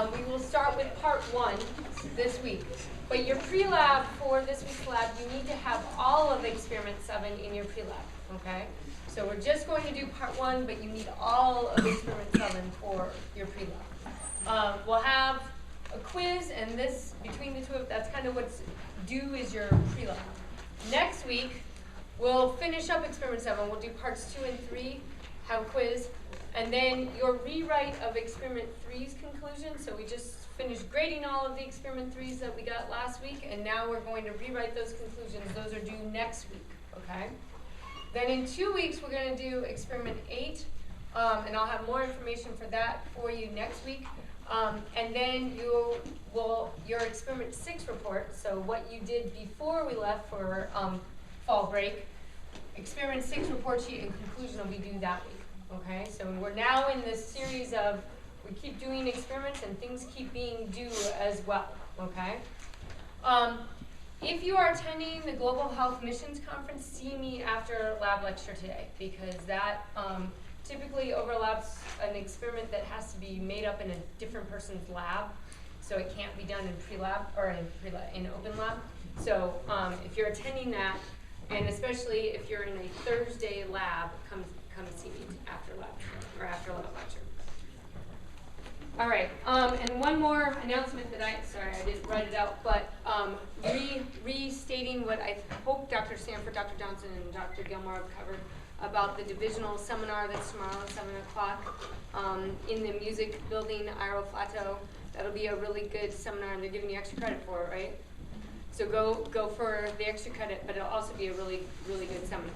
We will start with part 1 this week. But your pre-lab for this week's lab, you need to have all of experiment 7 in your pre-lab, okay? So we're just going to do part 1, but you need all of experiment 7 for your pre-lab. We'll have a quiz, and this, between the two of, that's kind of what's due is your pre-lab. Next week, we'll finish up experiment 7. We'll do parts 2 and 3, have a quiz, and then your rewrite of experiment 3's conclusion. So we just finished grading all of the experiment 3's that we got last week, and now we're going to rewrite those conclusions. Those are due next week, okay? Then in 2 weeks, we're going to do experiment 8, and I'll have more information for that for you next week. And then your experiment 6 report, so what you did before we left for fall break, experiment 6 report sheet and conclusion will be due that week, okay? So we're now in this series of, we keep doing experiments and things keep being due as well, okay? If you are attending the Global Health Missions Conference, see me after lab lecture today, because that typically overlaps an experiment that has to be made up in a different person's lab, so it can't be done in pre-lab or in open lab. So if you're attending that, and especially if you're in a Thursday lab, come see me after lab or after lab lecture. All right, and one more announcement that I didn't write it out, but restating what I hope Dr. Sanford, Dr. Johnson, and Dr. Gilmore have covered about the divisional seminar that's tomorrow at 7 o'clock in the music building, Iro Flato. That'll be a really good seminar, and they're giving you extra credit for it, right? So go for the extra credit, but it'll also be a really, really good seminar.